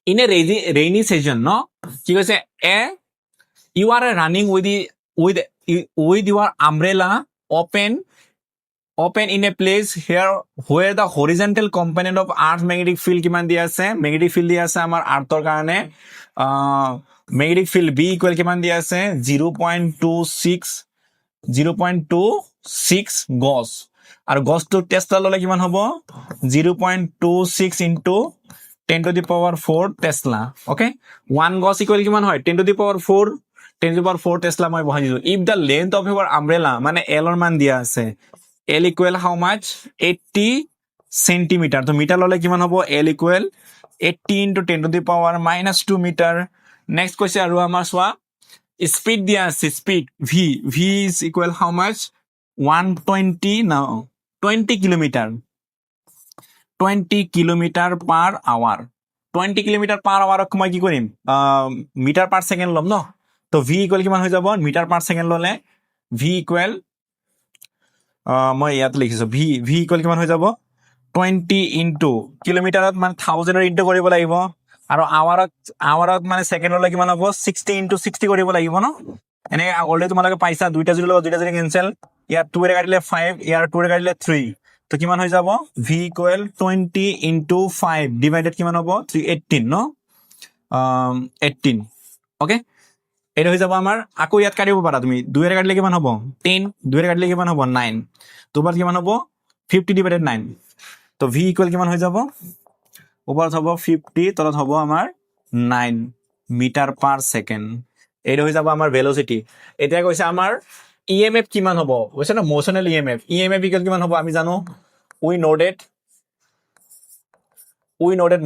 in a rainy season, no? কি কৈছে you are running with your umbrella open in a place here where the horizontal component of earth magnetic field কিমান দিয়া আছে magnetic field দিয়া আছে আমাৰ আৰ্থৰ কাৰণে magnetic field b ইকুৱেল কিমান দিয়া আছে 0.26 গছ আৰু গছটো টেসলা ললে কিমান হ'ব 0.26 into 10 to the power 4 Tesla okay 1 গছ ইকুৱেল কিমান হয় 10 to the power 4 10 to the power 4 Tesla মই বহাই দিছো if the length of your umbrella মানে l ৰ মান দিয়া আছে l equal how much 80 centimeter তো মিটার ললে কিমান হ'ব l equal 80 into 10 to the power minus 2 meter next কৈছে আৰু আমাৰ সোৱা speed দিয়া আছে speed v is equal how much 120 now 20 kilometer 20 kilometer per hour 20 kilometer per hour মই কি কৰিম মিটাৰ পাৰ সেকেন্ড লম ন তো v equal কিমান হৈ যাব মিটাৰ পাৰ সেকেন্ড ললে v equal মই ইয়াত লিখিছো v equal কিমান হৈ যাব 20 into কিলোমিটাৰত মানে 1000 ইনটু কৰিব লাগিব আৰু আৱাৰত মানে সেকেন্ড ললে কিমান হ'ব 60 into 60 কৰিব লাগিব ন এনে অলৰেডি তোমালোকে পাইছা দুইটা যদি কেনসেল ইয়াৰ 2 এৰে কাটিলে 5 ইয়াৰ 2 এৰে কাটিলে 3 তো কিমান হৈ যাব v equal 20 into 5 ডিভাইডেড কিমান হ'ব 318 ন 18 ওকে এটা হৈ যাব আমাৰ আকৌ ইয়াত কাটিব পাৰা তুমি 2 এৰে কাটিলে কিমান হ'ব 10 2 এৰে কাটিলে কিমান হ'ব 9 তোবাৰ কিমান হ'ব 50 ডিভাইডেড 9 তো v ইকুৱেল কিমান হৈ যাব ওপৰত হ'ব 50 তলত হ'ব আমাৰ 9 মিটাৰ পাৰ সেকেন্ড এইটো হৈ যাব আমাৰ ভেলোসিটি এতিয়া কৈছে আমাৰ emf কিমান হ'ব কৈছে না মোশনাল emf ইকুৱেল কিমান হ'ব আমি জানো উই নোটেড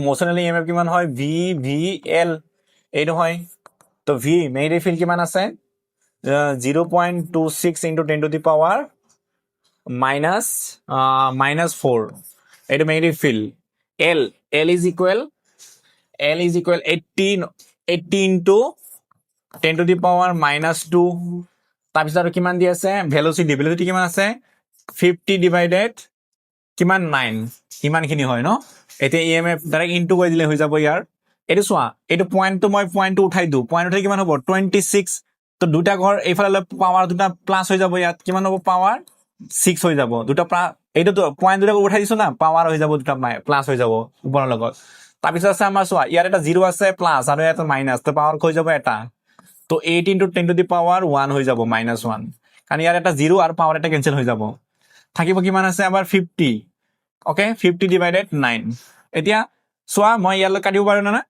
মোশনাল emf কিমান হয় vl এইটো হয় তো v magnetic field কিমান আছে 0.26 into 10 to the power minus 4 এইটো magnetic field l is equal 80 into 10 to the power minus 2 তাৰপিছত আৰু কিমান দি আছে ভেলোসিটি কিমান আছে 50 ডিভাইডেড কিমান 9 ইমানখিনি হয় ন এতিয়া emf ডাইৰেক্ট ইনটু কৰি দিলে হৈ যাব ইয়াৰ এটো সোয়া এটো পয়েন্টটো মই পয়েন্টটো উঠাই দিও পয়েন্ট উঠাই কিমান হ'ব 26 তো দুটা ঘৰ এইফালে পাৱাৰ দুটা প্লাস হৈ যাব ইয়াত কিমান হ'ব পাৱাৰ 6 হৈ যাব দুটা এইটো তো পয়েন্ট দুটা উঠাই দিছো না পাৱাৰ হৈ যাব দুটা প্লাস হৈ যাব ওপৰৰ লগত তাৰপিছত আছে আমাৰ সোয়া ইয়াৰ এটা 0 আছে প্লাস আৰু এটা মাইনাস তো পাৱাৰ হৈ যাব এটা তো 8 into 10 to the power 1 হৈ যাব -1 কাৰণ ইয়াৰ এটা 0 আৰু পাৱাৰ এটা কেনসেল হৈ যাব থাকিব কিমান আছে আমাৰ 50 ওকে 50 ডিভাইডেড 9 এতিয়া সোয়া মই ইয়ালৈ কাটিব পাৰো না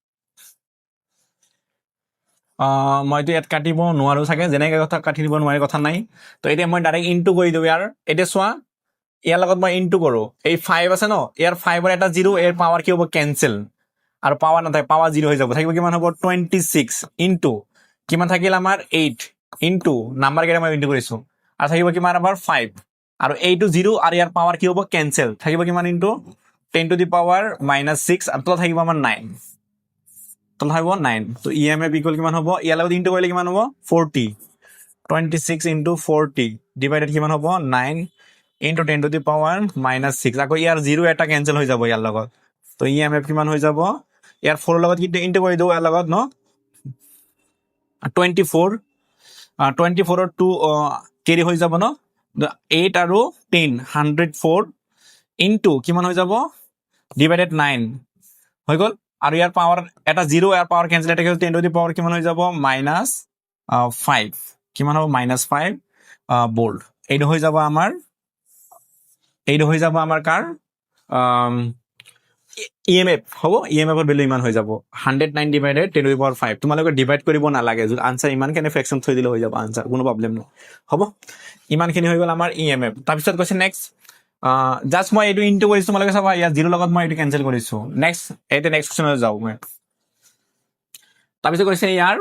মইতো ইয়াত কাটিব নোৱাৰো চাগে যেনেকে কথা কাটি দিব নোৱাৰি কথা নাই তো এতিয়া মই ডাইৰেক্ট ইনটু কৰি দিও ইয়াৰ এতিয়া সোয়া ইয়াৰ লগত মই ইনটু কৰো এই 5 আছে ন ইয়াৰ 5 ৰ এটা 0 এৰ পাৱাৰ কি হ'ব কেনসেল আৰু পাৱাৰ নাথাকে পাৱাৰ 0 হৈ যাব থাকিব কিমান হ'ব 26 ইনটু কিমান থাকিল আমাৰ 8 ইনটু নাম্বাৰ কেইটা মই ইনটু কৰিছো আৰু থাকিব কিমান আমাৰ 5 আৰু এইটো 0 আৰু ইয়াৰ পাৱাৰ কি হ'ব কেনসেল থাকিব কিমান ইনটু 10 to the power -6 আৰু তলত থাকিব আমাৰ 9 তলত থাকিব 9 তো emf ইকুৱেল কিমান হ'ব ইয়াৰ লগত ইনটু কৰিলে কিমান হ'ব 40 26 into 40 ডিভাইডেড কিমান হ'ব 9 into 10 to the power -6 আকৌ ইয়াৰ 0 এটা কেনসেল হৈ যাব ইয়াৰ লগত তো emf কিমান হৈ যাব ইয়াৰ 4 ৰ লগত ইনটু কৰি দিও ইয়াৰ লগত ন 24 24 ৰ 2 কেৰি হৈ যাব ন 8 আৰু 10 104 ইনটু কিমান হৈ যাব ডিভাইডেড 9 হৈ গল আৰু ইয়াৰ পাৱাৰ এটা 0 ইয়াৰ পাৱাৰ কেনসেল এটা 10 to the power কিমান হৈ যাব -5 কিমান হ'ব -5 ভোল্ট এইটো হৈ যাব আমাৰ কাৰ emf হ'ব emf ৰ ভ্যালু ইমান হৈ যাব 109 ডিভাইডেড 10 to the power 5 তোমালোকে ডিভাইড কৰিব নালাগে যদি আনসাৰ ইমান কেনে ফ্ৰেকশন থৈ দিলে হৈ যাব আনসাৰ কোনো প্ৰবলেম নাই হ'ব ইমানখিনি হৈ গল আমাৰ emf তাৰপিছত কৈছে নেক্সট জাস্ট মই এইটো ইনটু কৰিছো তোমালোকে চাবা ইয়াৰ 0 লগত মই এইটো কেনসেল কৰিছো নেক্সট কোৱেশ্চনলৈ যাও মই তাৰপিছত কৈছে ইয়াৰ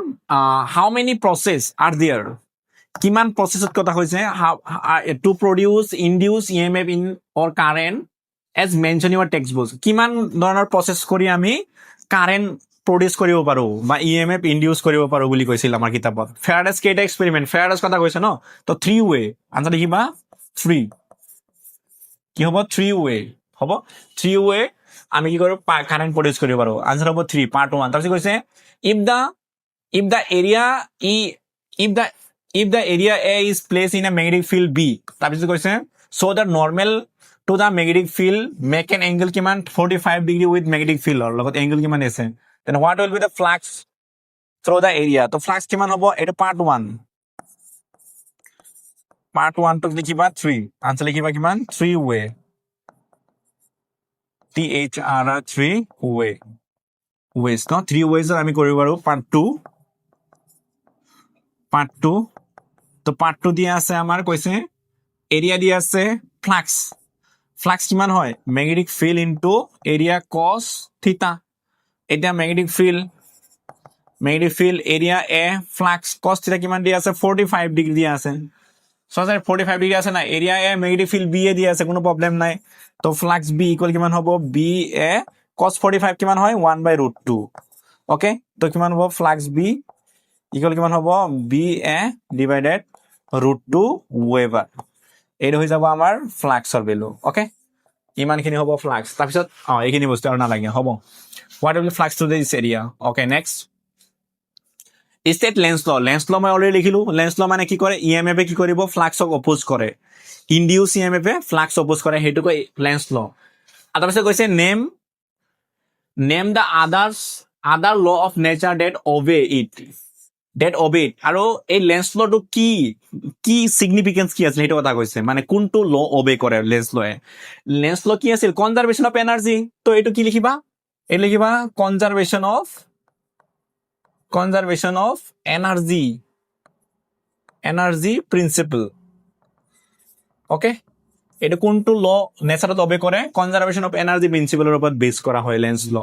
how many process are there কিমান প্ৰসেসত কথা কৈছে to produce induce emf in or current as mentioned in your textbook কিমান ধৰণৰ প্ৰসেস কৰি আমি কাৰেন্ট প্ৰডিউস কৰিব পাৰো বা emf ইনডিউস কৰিব পাৰো বুলি কৈছিল আমাৰ কিতাপত ফেৰাডেছ কেইটা এক্সপেৰিমেন্ট ফেৰাডেছ কথা কৈছে ন তো 3 ওয়ে আনসার লিখিবা 3 কি হ'ব 3 ওয়ে হ'ব 3 ওয়ে আমি কি কৰিব কাৰেন্ট প্ৰডিউস কৰিব পাৰো আনসাৰ হ'ব 3 পাৰ্ট 1 তাৰপিছত কৈছে if the area e if the if the area A is placed in a magnetic field B তাৰপিছত কৈছে so the normal to the magnetic field make an angle কিমান 45 degree with magnetic field ৰ লগত angle কিমান আছে then what will be the flux through the area তো flux কিমান হ'ব এটা পার্ট 1 তো লিখিবা 3 আনসার লিখিবা কিমান 3 way THR 3 way ways no 3 ways আমি কৰিব পাৰো পাৰ্ট 2 তো পাৰ্ট 2 দিয়া আছে আমাৰ কৈছে এরিয়া দিয়া আছে ফ্লাক্স কিমান হয় magnetic field into area cos থিটা এটা ম্যাগনেটিক ফিল্ড এরিয়া এ ফ্লাক্স cos থিটা কিমান দিয়া আছে 45 ডিগ্রি দিয়া আছে সো স্যার 45 ডিগ্রি আছে না area A magnetic field B A দিয়া আছে কোনো প্রবলেম নাই তো ফ্লাক্স বি ইকুয়াল কিমান হ'ব বি এ cos 45 কিমান হয় 1/√2 ওকে তো কিমান হ'ব ফ্লাক্স বি ইকুয়াল কিমান হ'ব বি এ ডিভাইডেড √2 ওয়েভার এইটো হৈ যাব আমাৰ ফ্লাক্সৰ ভ্যালু ওকে ইমানখিনি হ'ব ফ্লাক্স তাৰপিছত এইখিনি বস্তু আৰু নালাগে হ'ব what will flux to this area okay next state Lenz law মই অলৰেডি লিখিলো লেন্স ল মানে কি কৰে ইএমএফ এ কি কৰিব ফ্লাক্সক অপোজ কৰে ইনডিউস ইএমএফ এ ফ্লাক্স অপোজ কৰে হেতু কয় লেন্স ল আৰু তাৰপিছত কৈছে name the other law of nature that obey it আৰু এই লেন্স লটো কি সিগনিফিকেন্স কি আছিল সেইটো কথা কৈছে মানে কোনটো ল অবে কৰে লেন্স ল কি আছিল কনজারভেশন অফ এনার্জি তো এইটো কি লিখিবা এই লিখিবা conservation of energy principle okay এটা কোনটো ল নেচাৰত অবে কৰে কনজাৰভেশন অফ এনাৰ্জি প্ৰিন্সিপলৰ ওপৰত বেস কৰা হয় লেন্স ল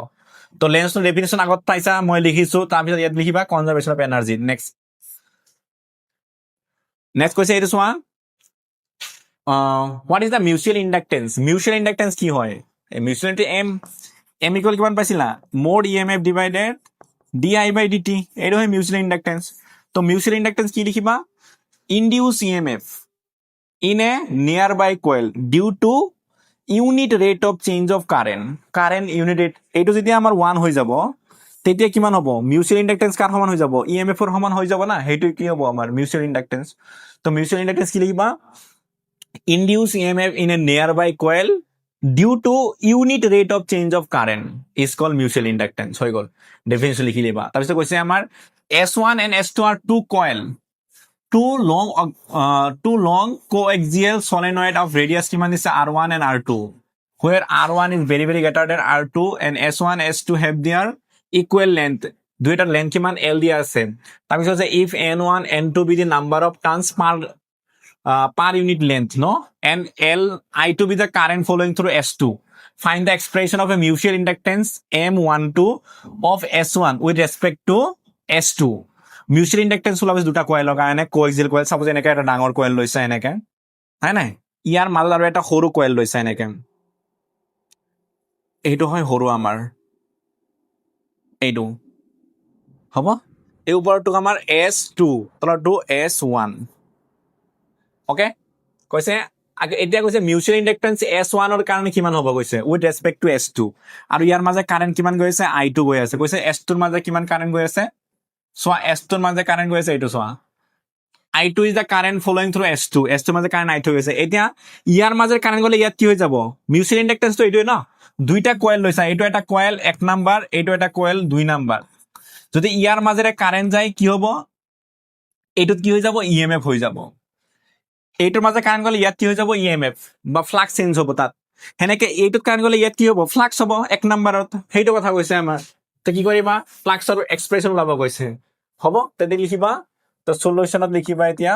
তো লেন্স ল ডেফিনেশন আগত পাইছা মই লিখিছো তাৰপিছত ইয়াত লিখিবা কনজাৰভেশন অফ এনাৰ্জি নেক্সট কৈছে এইটো চোৱা what is the mutual inductance কি হয় মিউচুৱেল এম ইকুয়াল কিমান পাইছিলা মোড ইএমএফ ডিভাইডেড di/dt এইটো হয় মিউচুৱেল ইণ্ডাক্টেন্স তো মিউচুৱেল ইণ্ডাক্টেন্স কি লিখিবা induced EMF in a nearby coil due to unit rate of change of current unit rate এইটো যেতিয়া আমাৰ 1 হৈ যাব তেতিয়া কিমান হ'ব মিউচুৱেল ইণ্ডাক্টেন্স কাৰ সমান হৈ যাব ইএমএফ ৰ সমান হৈ যাব না হেতু কি হ'ব আমাৰ মিউচুৱেল ইণ্ডাক্টেন্স তো মিউচুৱেল ইণ্ডাক্টেন্স কি লিখিবা induced EMF in a nearby coil due to unit rate of change of current is called mutual inductance হৈ গল ডেফিনেশন লিখি লিবা তাৰপিছত কৈছে আমাৰ S1 and S2 are two long coaxial solenoid of radius কিমান দিছে R1 and R2 where R1 is very greater than R2 and S1 S2 have their equal length দুইটাৰ length কিমান L দিয়া আছে তাৰপিছত আছে if N1 N2 be the number of turns per unit length no and I2 be the current flowing through S2 find the expression of a mutual inductance M12 of S1 with respect to S2 mutual inductance ওলাব দুটা কয়েলৰ কাৰণে কোএক্সিয়েল coil suppose এনেকে এটা ডাঙৰ coil লৈছে এনেকে হয় নাই ইয়াৰ মাজত আৰু এটা সৰু কয়েল লৈছে এনেকে এইটো হয় সৰু আমাৰ এইটো হ'ব এই ওপৰটো আমাৰ S2 তলৰটো S1 ওকে কৈছে এতিয়া কৈছে মিউচুৱেল ইণ্ডাক্টেন্স S1 ৰ কাৰণে কিমান হ'ব কৈছে উইথ ৰেসপেক্ট টু S2 আৰু ইয়াৰ মাজে কাৰেন্ট কিমান গৈ আছে I2 গৈ আছে কৈছে S2 ৰ মাজে কিমান কাৰেন্ট গৈ আছে সোয়া S2 ৰ মাজে কারেন্ট গৈ আছে এইটো সোয়া I2 is the current flowing through S2 ৰ মাজে কাৰেন্ট I2 গৈছে এতিয়া ইয়াৰ মাজে কাৰেন্ট গলে ইয়াত কি হৈ যাব মিউচুৱেল ইণ্ডাক্টেন্স তো এইটোই না দুইটা কয়েল লৈছা এইটো এটা কয়েল 1 নাম্বার এইটো এটা কয়েল 2 নাম্বার যদি ইয়াৰ মাজে কারেন্ট যায় কি হ'ব এইটোত কি হৈ যাব ইএমএফ হৈ যাব এইটোৰ মাজে কারেন্ট গলে ইয়াত কি হৈ যাব ইএমএফ বা ফ্লাক্স চেঞ্জ হ'ব তাত হেনেকে এইটোত কারেন্ট গলে ইয়াত কি হ'ব ফ্লাক্স হ'ব 1 নাম্বাৰত হেইটো কথা কৈছে আমাৰ তো কি কৰিবা ফ্লাক্সৰ এক্সপ্ৰেশন ওলাব কৈছে হ'ব তেতে লিখিবা তো সলিউশনত লিখিবা এতিয়া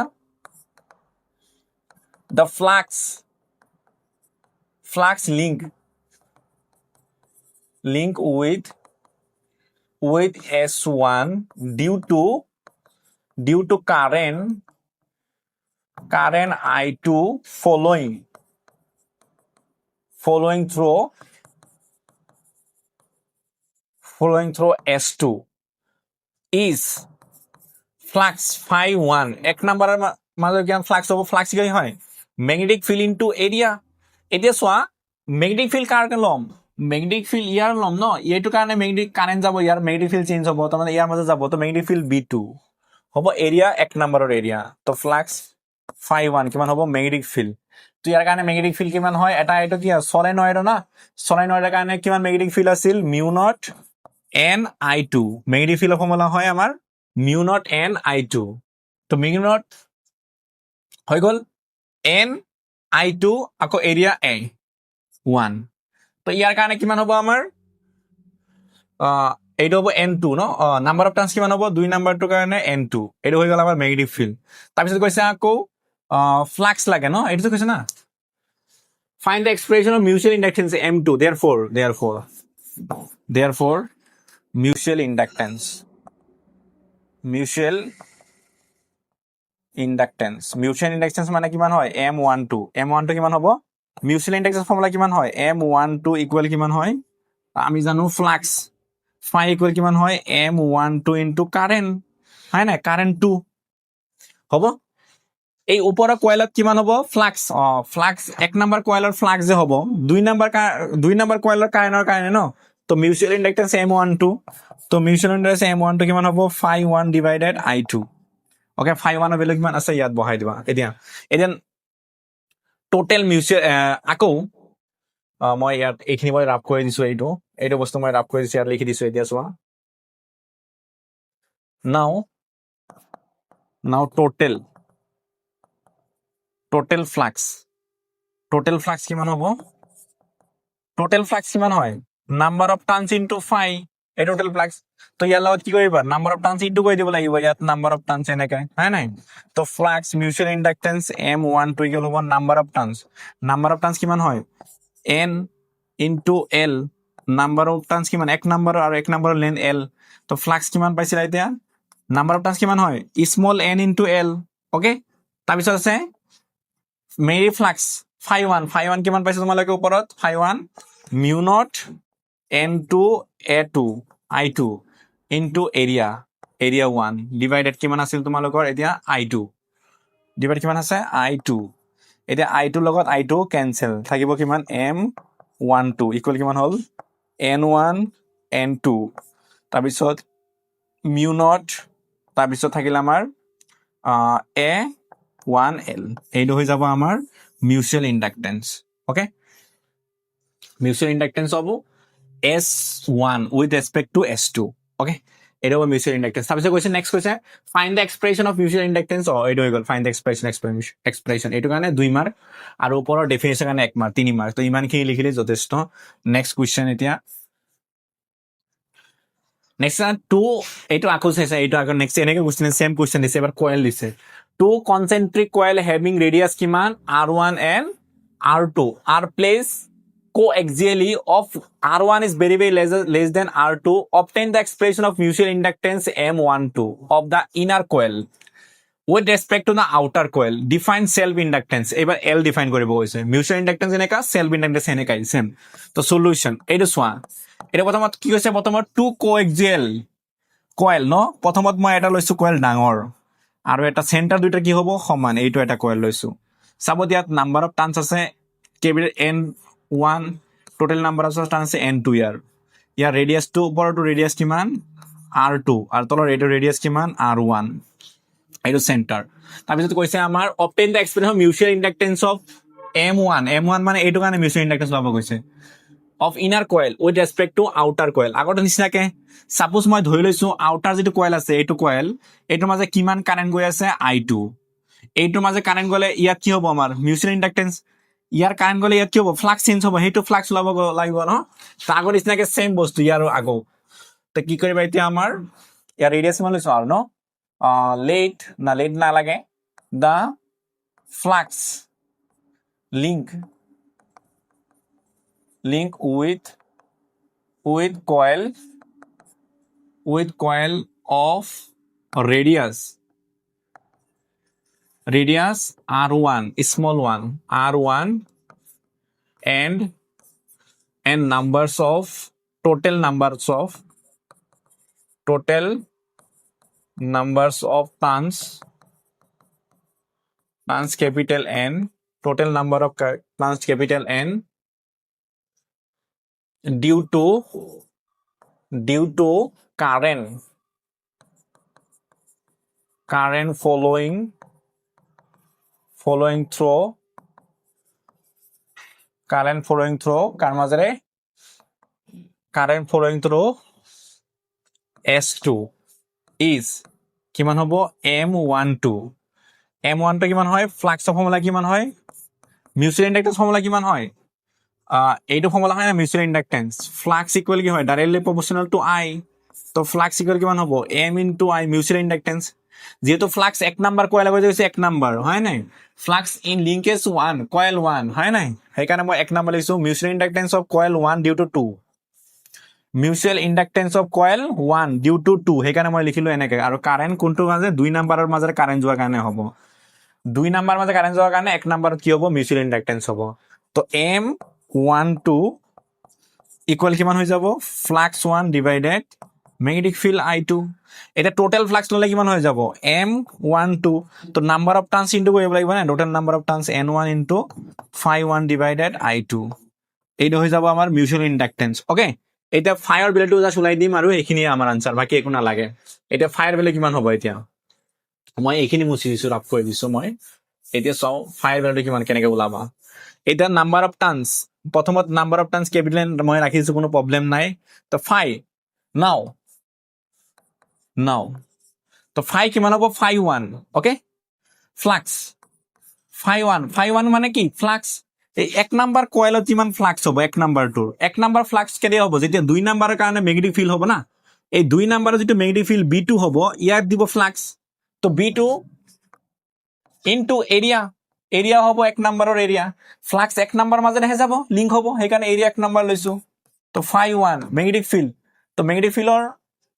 the flux link with S1 due to current I2 flowing through S2 is flux phi1 এক নাম্বাৰৰ মাজৰ কিমান ফ্লাক্স হ'ব ফ্লাক্স কি হয় ম্যাগনেটিক ফিল্ড ইনটু এরিয়া এতিয়া সোয়া ম্যাগনেটিক ফিল্ড কাৰ লম মেগনেটিক ফিল্ড ইয়াৰ ল'ম ন, এইটো কাৰণে মেগনেটিক কাৰেণ্ট যাব, ইয়াৰ মেগনেটিক ফিল্ড চেঞ্জ হ'ব, তাৰমানে ইয়াৰ মাজত যাব, তো মেগনেটিক ফিল্ড B2 হ'ব এৰিয়া 1 নম্বৰৰ এৰিয়া, তো ফ্লাক্স φ1 কিমান হ'ব মেগনেটিক ফিল্ড। তো ইয়াৰ কাৰণে মেগনেটিক ফিল্ড কিমান হয়, এটা এইটো কি সলেনয়েড না, সলেনয়েডৰ কাৰণে কিমান মেগনেটিক ফিল্ড আছিল μ0 NI2, মেগনেটিক ফিল্ডৰ ফৰ্মুলা হয় আমাৰ μ0 NI2, তো μ0 হৈ গ'ল NI2 আকৌ এৰিয়া A1, তো ইয়াৰ কাৰণে কিমান হ'ব আমাৰ এইটো হ'ব N2 no, number of turns কিমান হ'ব 2 নাম্বাৰটোৰ কাৰণে N2, এইটো হৈ গ'ল আমাৰ মেগনেটিক ফিল্ড। তাৰপিছত কৈছে আকৌ ফ্লাক্স লাগে ন, এইটো কৈছে না, find the expression of mutual inductance M2, therefore mutual inductance মানে কিমান হয় M12 কিমান হ'ব, মিউচুৱেল ইণ্ডাকটেন্স ফৰ্মুলা কিমান হয় M12 ইকুৱেল কিমান হয়, আমি জানো ফ্লাক্স ফাই ইকুৱেল কিমান হয় M12 ইনটু কাৰেন্ট, হয় নাই, কাৰেন্ট 2 হ'ব। এই ওপৰৰ কয়েলত কিমান হ'ব ফ্লাক্স, ফ্লাক্স 1 নম্বৰ কয়েলৰ ফ্লাক্স যে হ'ব 2 নম্বৰ কয়েলৰ কাৰেন্টৰ কাৰণে ন, তো মিউচুৱেল ইণ্ডাকটেন্স M12, তো মিউচুৱেল ইণ্ডাকটেন্স M12 কিমান হ'ব φ1 ডিভাইডেড I2, ওকে φ1 ৰ ভ্যালু কিমান আছে ইয়াত বহাই দিবা। এতিয়া টোটেল মিউচুৱেল আকৌ মই ইয়াত এইখিনি মই ৰাফ কৰি দিছো, এইটো বস্তু মই ৰাফ কৰি দিছো, ইয়াত লিখি দিছো। এতিয়া চোৱা নাও টোটেল ফ্লাক্স কিমান হ'ব, টোটেল ফ্লাক্স কিমান হয় নাম্বাৰ অফ টাৰ্ণছ ইনটু ফাই, এই টোটেল ফ্লাক্স, তো ইয়াৰ লগত কি কৰিবা নাম্বাৰ অফ টাৰ্ণছ ইনটু কৰি দিব লাগিব, ইয়াত নাম্বাৰ অফ টাৰ্ণছ এনেকৈ হয় নাই, তো ফ্লাক্স মিউচুৱেল ইণ্ডাকটেন্স M12 ইকুৱেল হ'ব নাম্বাৰ অফ টাৰ্ণছ কিমান হয় N into L, number of turns কিমান 1 নম্বৰ আৰু 1 নম্বৰৰ লেন্থ L, তো ফ্লাক্স কিমান পাইছিলা এতিয়া নাম্বাৰ অফ টাৰ্ণছ কিমান হয় small n into L, okay. তাৰপিছত আছে মেৰি ফ্লাক্স φ1 কিমান পাইছে তোমালোকে ওপৰত φ1 μ0 N2 A2 I2 into area 1 divided কিমান আছিল তোমালোকৰ এতিয়া I2 ডিভাইড কিমান আছে I2, এতিয়া I2 লগত I2 কেনসেল, থাকিব কিমান M12 ইকুৱেল কিমান হ'ল N1 N2, তাৰপিছত μ0, তাৰপিছত থাকিল আমাৰ A1L, এইটো হৈ যাব আমাৰ মিউচুৱেল ইণ্ডাকটেন্স, ওকে। মিউচুৱেল ইণ্ডাকটেন্স হ'ব S1 with respect two S2, okay, এইটো হ'ব মিউচুৱেল ইণ্ডাকটেন্স। তাৰপিছত কৈছে নেক্সট কৈছে find the expression of mutual inductance, এইটো হৈ গ'ল ফাইণ্ড দ্য এক্সপ্ৰেছন, এইটো কাৰণে 2 মাৰ্ক আৰু ওপৰৰ ডেফিনেশ্যন কাৰণে 1 মাৰ্ক, 3 মাৰ্ক, তো ইমানখিনি লিখিলে যথেষ্ট। নেক্সট কুৱেশ্যন এতিয়া নেক্সট টু, এইটো আকৌ চাইছে, এইটো আকৌ নেক্সট এনেকে কুৱেশ্যন সেম কুৱেশ্যন দিছে, এবাৰ কয়েল দিছে, টু কনচেন্ট্ৰিক কয়েল হেভিং ৰেডিয়াস কিমান R1 and R2 are placed coaxially of R1 is very less than R2, obtain the expression of mutual inductance M12 of the inner coil with respect to the outer coil, define self inductance, এবাৰ L define কৰিব কৈছে, mutual inductance এনেকা self inductance এনেকাই same. তো solution এইটো চোৱা, এটা প্ৰথমত কি কৈছে, প্ৰথমত টু কোএক্সিয়েল কয়েল ন, প্ৰথমত মই এটা লৈছো কয়েল ডাঙৰ আৰু এটা সেন্টাৰ, দুইটা কি হ'ব সমান, এইটো এটা কয়েল লৈছো, চাব ইয়াত নাম্বাৰ অফ টাৰ্ণছ আছে capital N1, total number of turns আছে N2, ইয়াৰ ৰেডিয়াছটো ওপৰটো ৰেডিয়াছ কিমান R2 আৰু তলৰ এইটো ৰেডিয়াছ কিমান R1, এইটো সেন্টাৰ। তাৰপিছত কৈছে আমাৰ obtain the expression of mutual inductance of M1 মানে এইটো কাৰণে মিউচুৱেল ইণ্ডাকটেন্স ল'ব কৈছে of inner coil with respect to outer coil. আগতে নিচিনাকে সাপোজ মই ধৰি লৈছো আউটাৰ যিটো কয়েল আছে, এইটো কয়েল, এইটোৰ মাজে কিমান কাৰেণ্ট গৈ আছে I2, এইটোৰ মাজে কাৰেণ্ট গ'লে ইয়াত কি হ'ব আমাৰ মিউচুৱেল ইণ্ডাকটেন্স, ইয়াৰ কাৰেণ্ট গ'লে ইয়াত কি হ'ব ফ্লাক্স চেঞ্জ হ'ব, সেইটো ফ্লাক্স ওলাব লাগিব ন, তো আগৰ নিচিনাকে সেম বস্তু ইয়াৰ আগৌ, তো কি কৰিবা এতিয়া আমাৰ ইয়াৰ ৰেডিয়াছ কিমান লৈছো আৰু ন, লেট নালাগে, the flux link with coil of radius R1, small one R1 and total numbers of turns capital N, total number of turns capital N due to current flowing through কার মাজেৰে current flowing through S2 is কিমান হ'ব M12 M12 কিমান হয় ফ্লাক্সৰ formula কিমান হয় mutual ইণ্ডাক্টেন্স formula কিমান হয় এইটো ফৰ্মুলা হয় না মিউচুৱেল ইণ্ডাক্টেন্স ফ্লাক্স ইকুৱেল কি হয় ডাইৰেক্টলি প্ৰপৰ্চনেল টু I তো ফ্লাক্স ইকুৱেল কিমান হ'ব M ইনটু I মিউচুৱেল ইণ্ডাক্টেন্স যেহেতু ফ্লাক্স এক নাম্বাৰ কয়েল হৈ গৈছে এক নাম্বাৰ হয় নাই ফ্লাক্স ইন লিংকেজ 1 কয়েল 1 হয় নাই সেইকাৰণে মই এক নাম্বাৰ লিখিছো mutual inductance of coil 1 due to 2 mutual inductance of coil 1 due to 2 সেইকাৰণে মই লিখিলো এনেকে আৰু কাৰেন্ট কোনটো মাজে দুই নাম্বাৰৰ মাজে কাৰেন্ট যোৱাৰ কাৰণে হ'ব দুই নাম্বাৰ মাজে কাৰেন্ট যোৱাৰ কাৰণে এক নাম্বাৰত কি হ'ব মিউচুৱেল ইণ্ডাক্টেন্স হ'ব তো M12 ইকুৱেল কিমান হৈ যাব flux 1 divided magnetic field I2 এটা টোটাল ফ্লাক্স ললে কিমান হৈ যাব M12 তো নাম্বাৰ অফ টাৰ্নস ইনটু কৰিব লাগিব না total number of turns N1 into phi1 divided I2 এইটো হৈ যাব আমাৰ মিউচুৱেল ইণ্ডাক্টেন্স ওকে এটা ফায়াৰ ভ্যালুটো জাস্ট উলাই দিম আৰু এইখিনি আমাৰ আনসাৰ বাকি একো নালাগে এটা ফায়াৰ ভ্যালু কিমান হ'ব এতিয়া মই এইখিনি মুছি দিছো ৰাফ কৰি দিছো মই এতিয়া চাও ফায়াৰ ভ্যালুটো কিমান কেনেকৈ ওলাবা এটা নাম্বাৰ অফ টাৰ্নস প্ৰথমত নাম্বাৰ অফ টাৰ্নস ক্যাপিটেল মই ৰাখিছো কোনো প্ৰবলেম নাই তো ফাই নাও তো ফাই কিমান হ'ব phi1 ওকে ফ্লাক্স phi1 মানে কি ফ্লাক্স এই এক নাম্বাৰ কয়েলত কিমান ফ্লাক্স হ'ব এক নাম্বাৰটোৰ এক নাম্বাৰ ফ্লাক্স কেতিয়া হ'ব যেতিয়া দুই নাম্বাৰৰ কাৰণে ম্যাগনেটিক ফিল্ড হ'ব না এই দুই নাম্বাৰৰ যেটো ম্যাগনেটিক ফিল্ড B2 হ'ব ইয়াত দিব ফ্লাক্স তো B2 ইনটু এৰিয়া হ'ব এক নাম্বাৰৰ এৰিয়া ফ্লাক্স এক নাম্বাৰ মাজেৰে যাব লিংক হ'ব সেইকাৰণে এৰিয়া এক নাম্বাৰ লৈছো তো phi1 ম্যাগনেটিক ফিল্ড তো ম্যাগনেটিক ফিল্ডৰ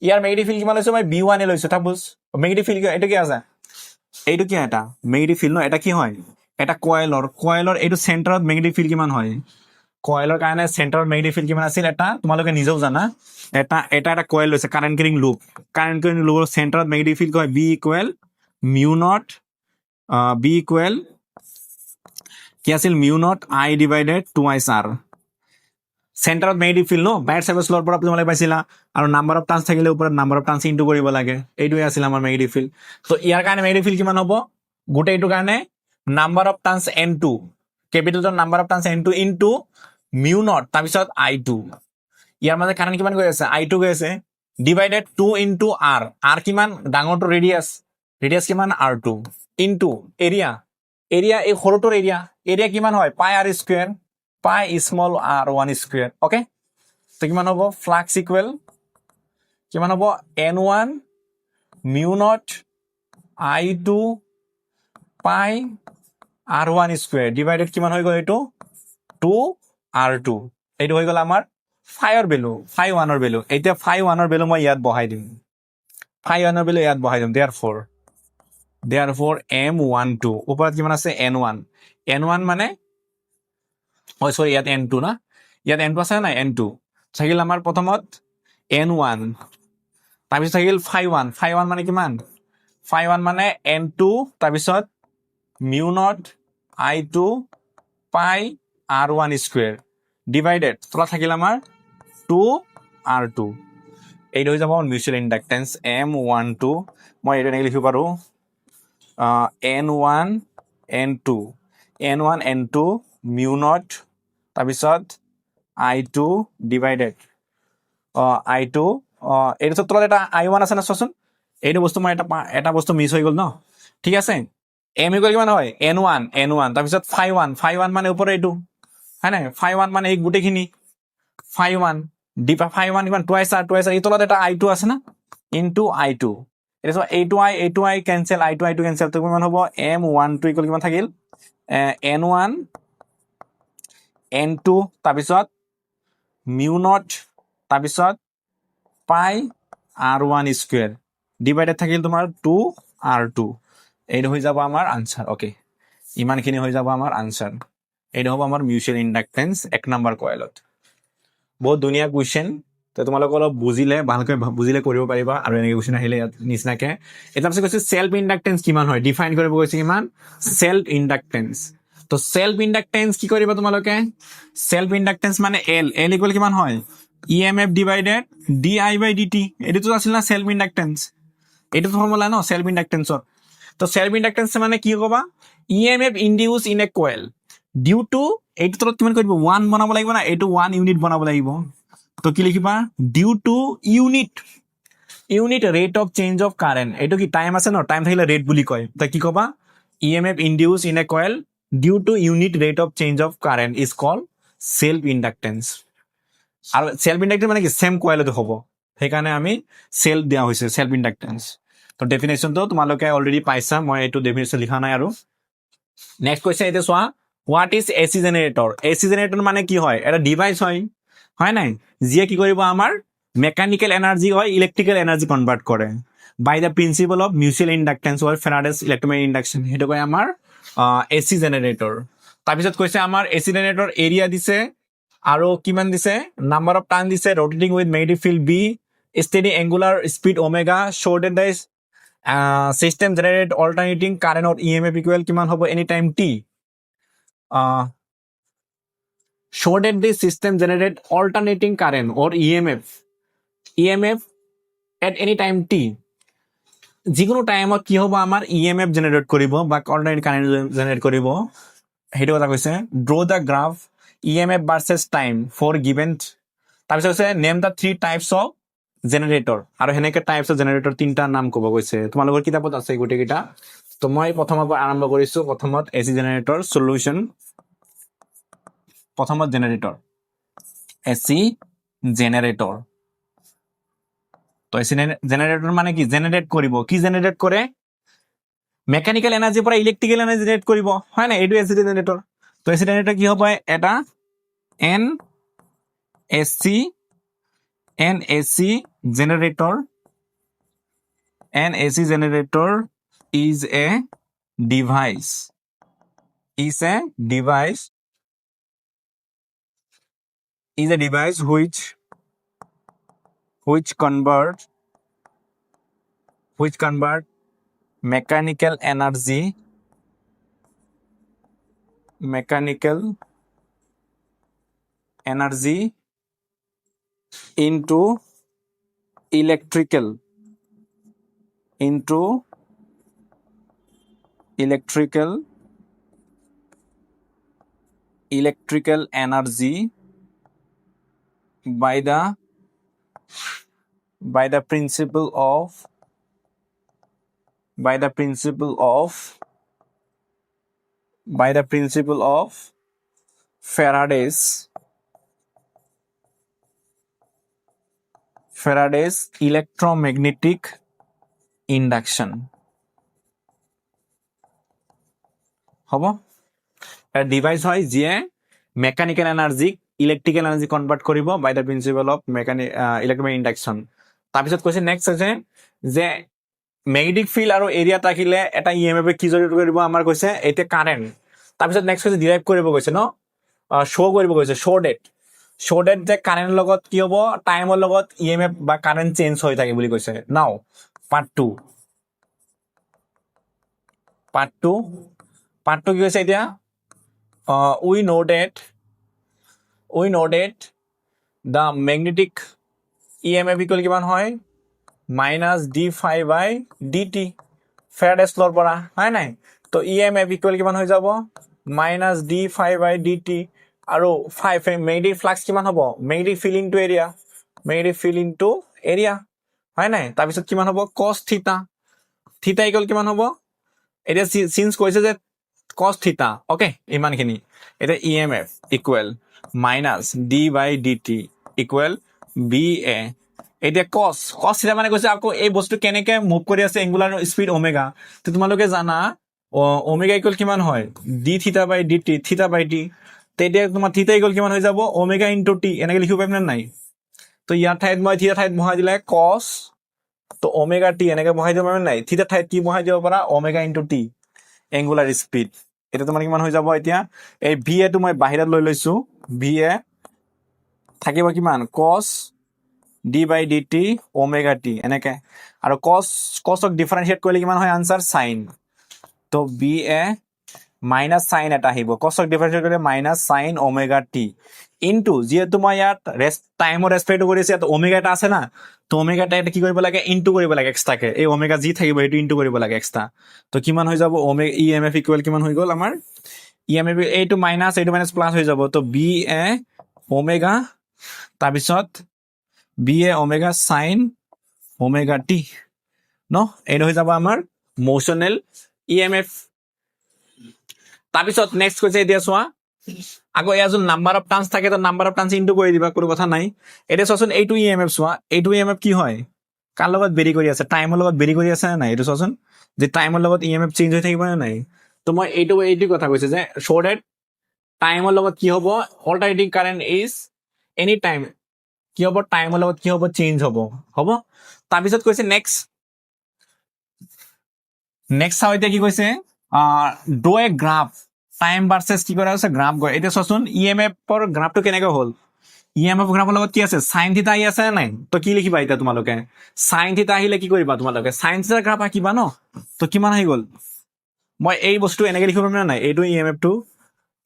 ইয়াৰ ম্যাগনেটিক ফিল্ড কিমান লৈছো মই B1 এ লৈছো তাপোজ ম্যাগনেটিক ফিল্ড এটা কি আছে এইটো কি এটা ম্যাগনেটিক ফিল্ড ন এটা কি হয় এটা কয়েলৰ এইটো সেন্টাৰত ম্যাগনেটিক ফিল্ড কিমান হয় কয়েলৰ কাৰণে সেন্টাৰত ম্যাগনেটিক ফিল্ড কিমান আছিল এটা তোমালোকে নিজেও জানা এটা কয়েল লৈছে কারেন্ট কেৰিং লুপৰ সেন্টাৰত ম্যাগনেটিক ফিল্ড কয় B equal mu naught B equal কি আছিল mu naught I divided 2IR সেন্টাৰত ম্যাগনেটিক ফিল্ড ন বাইট সাইকেলৰ পৰা তোমালোকে পাইছিলা আৰু নাম্বাৰ অফ টাৰ্নস থাকিলে ওপৰত নাম্বাৰ অফ টাৰ্নস ইনটু কৰিব লাগে এইটোৱে আছিল আমাৰ ম্যাগনেটিক ফিল্ড তো ইয়াৰ কাৰণে ম্যাগনেটিক ফিল্ড কিমান হ'ব গোটেইটো কাৰণে নাম্বাৰ অফ টাৰ্নস N2 ক্যাপিটেলৰ number of turns N2 into mu naught তাৰপিছত I2 ইয়াৰ মাজে কাৰেন্ট কিমান গৈ আছে I2 গৈ আছে ডিভাইডেড 2 ইনটু R কিমান ডাঙৰটো ৰেডিয়াস কিমান R2 ইনটু এৰিয়া এই সৰুটোৰ এৰিয়া কিমান হয় পাই R স্কয়াৰ পাই স্মল r1 স্কয়াৰ ওকে তো কিমান হ'ব ফ্লাক্স ইকুৱেল কিমান হ'ব N1 মিউ নট I2 পাই r1 স্কয়ার ডিভাইডেড কিমান হৈ গ'ল এইটো 2r2 এইটো হৈ গ'ল আমাৰ phi1 ৰ ভ্যালু এতিয়া phi1 ৰ ভ্যালু মই ইয়াত বহাই দিম therefore M12 ওপৰত কিমান আছে N1 মানে সৰি ইয়াত N2 না ইয়াত N2 আছে না N2 থাকিল আমাৰ প্ৰথমত N1 তাৰপিছত থাকিল phi1 মানে কিমান phi1 মানে N2 তাৰপিছত মিউ নট I2 পাই r1 স্কয়াৰ ডিভাইডেড তলা থাকিল আমাৰ 2r2 এইটো হৈ যাব মিউচুৱেল ইণ্ডাক্টেন্স M12 মই এইটো এনেকৈ লিখিব পাৰো N1 N2 মিউ নট তাৰপিছত I2 ডিভাইডেড I2 এইটো তলত এটা I1 আছে না চোন এইটো বস্তু মই এটা বস্তু মিস হৈ গ'ল ন ঠিক আছে M ইকুৱেল কিমান হয় N1 তাৰপিছত phi1 মানে ওপৰ এইটো হয় নাই phi1 মানে এই গুটেখিনি phi1 কিমান 2IR এই তলত এটা I2 আছে না ইনটু I2 এটা A2I কেনসেল I2 কেনসেল তো কিমান হ'ব M12 ইকুৱেল কিমান থাকিল N1 N2 তাৰপিছত মিউ নট তাৰপিছত পাই r1 স্কয়াৰ ডিভাইডেড থাকিল তোমাৰ 2r2 এইটো হৈ যাব আমাৰ আনসাৰ ওকে ইমানখিনি হৈ যাব আমাৰ আনসাৰ এইটো হ'ব আমাৰ মিউচুৱেল ইণ্ডাক্টেন্স এক নম্বৰ কয়েলত বহুত ধুনীয়া কোৱেশ্চন তো তোমালোক অলপ ভালকৈ বুজিলে কৰিব পাৰিবা আৰু এনেকৈ কোৱেশ্চন আহিলে ইয়াত নিচিনাকে এটা পিছত কৈছে সেলফ ইণ্ডাক্টেন্স কিমান হয় ডিফাইন কৰিব কৈছে কিমান সেলফ ইণ্ডাক্টেন্স তো সেলফ ইন্ডাকটেন্স কি কৰিবা তোমালোকে সেলফ ইন্ডাকটেন্স মানে এল ইকুয়াল কিমান হয় EMF divided d i by d t এইটো আছিল না সেলফ ইন্ডাকটেন্স এইটো ফৰ্মুলা ন সেলফ ইন্ডাকটেন্সৰ তো সেলফ ইন্ডাকটেন্স মানে কি ক'বা EMF induce in a coil due to এইটো তলত কিমান কৰিব 1 বনাব লাগিব না এইটো 1 ইউনিট বনাব লাগিব তো কি লিখিবা due to unit rate of change of current এইটো কি টাইম আছে ন টাইম থাকিলে রেট বুলি কয় তো কি ক'বা EMF induce in a coil due to unit rate of change of current is called self inductance আৰু সেলফ ইন্ডাকটেন্স মানে কি সেম কয়েলতে হ'ব সেইকাৰণে আমি সেলফ দিয়া হৈছে সেলফ ইন্ডাকটেন্স তো ডেফিনেশনটো তোমালোকে অলৰেডি পাইছা মই এইটো ডেফিনেশন লিখা নাই আৰু নেক্সট কোৱেশ্চন এতিয়া চোৱা হোৱাট ইজ এচি জেনেৰেটৰ মানে কি হয় এটা ডিভাইস হয় নাই যিয়ে কি কৰিব আমাৰ মেকানিক্যাল এনাৰ্জি হয় ইলেকট্ৰিক্যাল এনাৰ্জি কনভাৰ্ট কৰে by the principle of mutual inductance or Faraday's electromagnetic induction সেইটো কয় আমাৰ এচি জেনেৰেটৰ তাৰপিছত কৈছে আমাৰ এচি জেনেৰেটৰ এৰিয়া দিছে আৰু কিমান দিছে নাম্বাৰ অফ টাৰ্ণ দিছে rotating with magnetic field B steady angular speed omega shorted the system generate alternating current or EMF equal কিমান হ'ব any time T shorted the system generate alternating current or EMF at any time t যিকোনো টাইমত কি হ'ব আমাৰ EMF generate কৰিব বা alternating current generate কৰিব সেইটো কথা কৈছে draw the graph EMF versus time for given তাৰপিছত কৈছে name the 3 types of generator আৰু হেনেকে টাইপছ অফ জেনাৰেটৰ তিনটা নাম ক'ব কৈছে তোমালোকৰ কিতাপত আছে গোটেইকেইটা তো মই প্ৰথমৰ পৰা আৰম্ভ কৰিছো প্ৰথমত এচি জেনাৰেটৰ সলিউশন প্ৰথমত জেনাৰেটৰ এসি জেনাৰেটৰ তো এসি জেনাৰেটৰ মানে কি জেনাৰেট কৰিব কি জেনাৰেট কৰে মেকানিক্যাল এনাৰ্জি পৰা ইলেকট্ৰিক্যাল এনাৰ্জি জেনাৰেট কৰিব হয় না এইটো এসি জেনারেটর তো এসি জেনারেটর কি হ'ব এটা AC generator is a device which convert mechanical energy into electrical energy by the principle of Faraday's electromagnetic induction হ'ব এটা ডিভাইস হয় যিয়ে mechanical energy electrical energy convert কৰিব by the principle of electromagnetic induction তাৰপিছত কৈছে next আছে যে magnetic field আৰু এৰিয়া থাকিলে এটা ইএমএফ কি জড়িত কৰিব আমাৰ কৈছে এতিয়া কাৰেন্ট তাৰপিছত নেক্সট কৈছে ডিৰাইভ কৰিব কৈছে ন শো কৰিব কৈছে শৰ্টেড যে কাৰেন্ট লগত কি হ'ব টাইমৰ লগত ইএমএফ বা কাৰেন্ট চেঞ্জ হৈ থাকে বুলি কৈছে নাও পাৰ্ট 2 কি কৈছে এতিয়া we noted the magnetic EMF equal কিমান হয় minus d phi by dt Faraday's law পৰা হয় নাই তো EMF equal কিমান হৈ যাব minus d phi by dt আৰু phi magnetic flux কিমান হ'ব magnetic field into area হয় নাই তাৰপিছত কিমান হ'ব cos theta equal কিমান হ'ব এতিয়া since কৈছে যে cos theta ওকে ইমানখিনি এটা EMF equal minus d by dt equal BA এতিয়া cos theta মানে কৈছে আকৌ এই বস্তু কেনেকে মুভ কৰি আছে এংগুলাৰ স্পীড ওমেগা তো তোমালোকে জানা ওমেগা ইকুৱেল কিমান হয় d theta by dt theta by t তেতিয়া তোমাৰ theta ইকুৱেল কিমান হৈ যাব ওমেগা ইনটু t এনেকে লিখিব পাৰিম না নাই তো ইয়াৰ ঠাইত মই theta ঠাইত বহাই দিলে cos তো ওমেগা t এনেকে বহাই দিব পাৰিম নাই theta ঠাইত কি বহাই দিব পাৰা omega into t angular speed এটা তোমাৰ কিমান হৈ যাব এতিয়া এই VA টো মই বাহিৰত লৈ লৈছো VA থাকিব কিমান cos d by dt omega t এনেকে আৰু cos ক ডিফাৰেন্সিয়েট কৰিলে কিমান হয় আনসাৰ sin তো BA মাইনাছ চাইন এটা আহিব কছক ডিফাৰেঞ্চিয়েট কৰিলে minus sign omega T into যিহেতু মই ইয়াত টাইমৰ ৰেচপেক্ট কৰিছো ইয়াত ওমেগা এটা আছে না তো ওমেগা এটা কি কৰিব লাগে ইনটু কৰিব লাগে এক্সট্ৰাকে এই ওমেগা যি থাকিব সেইটো ইনটু কৰিব লাগে এক্সট্ৰা তো কিমান হৈ যাব omega E M F equal কিমান হৈ গ'ল আমাৰ ই এম এফ এইটো মাইনাছ প্লাছ হৈ যাব তো বি এ ওমেগা তাৰপিছত B A omega sine omega t ন এইটো হৈ যাব আমাৰ মোচনেল ই এম এফ তাৰপিছত নেক্সট কৈছে এতিয়া চোৱা আকৌ ইয়াৰ যোন নাম্বাৰ অফ টাৰ্ণছ থাকে তো নাম্বাৰ অফ টাৰ্ণছ ইনটু কৰি দিবা কোনো কথা নাই এতিয়া চোৱাচোন এইটো ই এম এফ চোৱা এইটো ই এম এফ কি হয় কাৰ লগত বেৰি কৰি আছে টাইমৰ লগত বেৰি কৰি আছে নে নাই এইটো চোৱাচোন যে টাইমৰ লগত ই এম এফ চেঞ্জ হৈ থাকিব নে নাই তো মই এইটো কথা কৈছে যে শ' ডেট টাইমৰ লগত কি হ'ব alternating current is any time কি হ'ব টাইমৰ লগত কি হ'ব চেঞ্জ হ'ব তাৰপিছত কৈছে নেক্সট চাওঁ এতিয়া কি কৈছে ড্ৰ এ গ্ৰাফ টাইম ভাৰ্চেছ কি কৰা আছে গ্ৰাফ গৈ এতিয়া চোৱাচোন ই এম এফৰ গ্ৰাফটো কেনেকৈ হ'ল ই এম এফ গ্ৰাফৰ লগত কি আছে চাইন থিতা আহি আছে নে নাই তো কি লিখিবা এতিয়া তোমালোকে চাইন থিতা আহিলে কি কৰিবা তোমালোকে চাইন থিতাৰ গ্ৰাফ আঁকিবা ন তো কিমান আহি গ'ল মই এই বস্তু এনেকৈ লিখিব পাৰিম নে নাই এইটো ই এম এফটো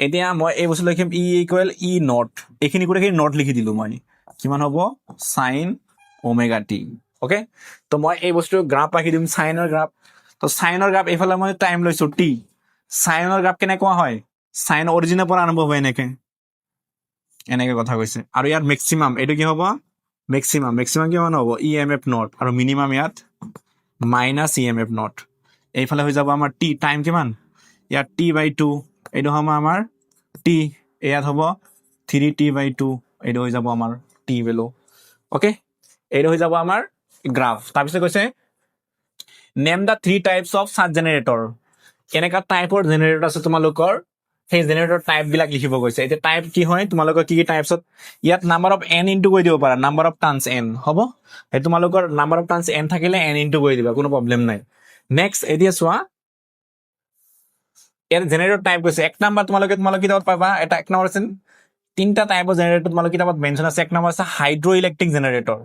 এতিয়া মই এই বস্তু লিখিম ই ইকুৱেল ই নট এইখিনি গোটেইখিনি নট লিখি দিলোঁ মই কিমান হ'ব চাইন ওমেগা টি অ'কে তো মই এই বস্তু গ্ৰাফ আঁকি দিম চাইনৰ গ্ৰাফ তো চাইনৰ গ্ৰাফ এইফালে মই টাইম লৈছোঁ টি চাইনৰ গ্ৰাফ কেনেকুৱা হয় চাইন অৰিজিনৰ পৰা আৰম্ভ হয় এনেকে কথা কৈছে আৰু ইয়াত মেক্সিমাম এইটো কি হ'ব মেক্সিমাম কিমান হ'ব ই এম এফ নট আৰু মিনিমাম ইয়াত minus E M F naught এইফালে হৈ যাব আমাৰ টি টাইম কিমান ইয়াত টি বাই টু এইটো হ'ব আমাৰ টি ইয়াত হ'ব 3t/2 এইটো হৈ যাব আমাৰ টি ভেলু অ'কে এইটো হৈ যাব আমাৰ গ্ৰাফ তাৰপিছত কৈছে name the 3 types of charge generator কেনেকুৱা টাইপৰ জেনেৰেটৰ আছে তোমালোকৰ সেই জেনেৰেটৰ টাইপ বিলাক লিখিব কৈছে এতিয়া টাইপ কি হয় তোমালোকৰ কি টাইপছত ইয়াত নাম্বাৰ অফ এন ইনটু কৰি দিব পাৰা নাম্বাৰ অফ টাৰ্ণছ এন হ'ব সেই তোমালোকৰ নাম্বাৰ অফ টাৰ্ণছ এন থাকিলে এন ইনটু কৰি দিবা কোনো প্ৰব্লেম নাই নেক্সট এতিয়া চোৱা ইয়াত জেনেৰেটৰ টাইপ কৈছে এক নাম্বাৰ তোমালোকে কিতাপত পাবা এটা এক নম্বৰ আছে তিনিটা টাইপৰ জেনেৰেটৰ তোমালোকৰ কিতাপত মেনশ্যন আছে এক নম্বৰ আছে হাইড্ৰ ইলেক্ট্ৰিক জেনেৰেটৰ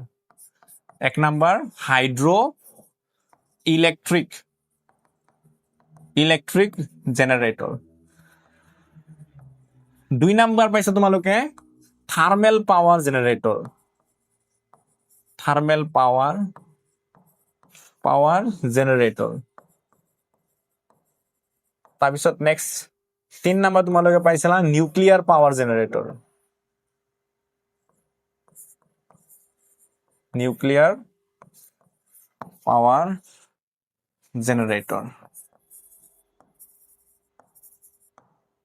এক নম্বৰ হাইড্ৰ ইলেক্ট্ৰিক জেনেৰেটৰ দুই নাম্বাৰ পাইছে তোমালোকে থাৰ্মেল পাৱাৰ জেনেৰেটৰ তাৰপিছত নেক্সট 3 নাম্বাৰ তোমালোকে পাইছিলা নিউক্লিয়াৰ পাৱাৰ জেনেৰেটৰ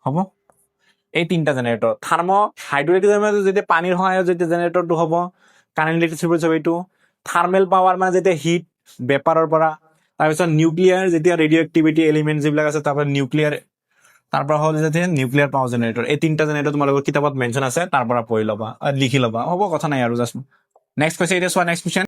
হ'ব এই তিনিটা জেনেৰেটৰ হাইড্ৰইলেক্ট্ৰিক যেতিয়া পানীৰ সহায়ত যেতিয়া জেনেৰেটৰটো হ'ব কাৰেণ্ট ইলেক্ট্ৰিচিটি এইটো থাৰ্মেল পাৱাৰ মানে যেতিয়া হিট বেপাৰৰ পৰা তাৰপিছত নিউক্লিয়াৰ যেতিয়া ৰেডিঅ' এক্টিভিটি এলিমেণ্ট যিবিলাক আছে তাৰ পৰা হ'ল যেতিয়া নিউক্লিয়াৰ পাৱাৰ জেনেৰেটৰ এই তিনিটা জেনেৰেটৰ তোমালোকৰ কিতাপত মেনশ্যন আছে তাৰ পৰা পঢ়ি ল'বা লিখি ল'বা হ'ব কথা নাই আৰু জাষ্ট নেক্সট কৈছে এতিয়া চোৱা নেক্সট কুৱেশ্যন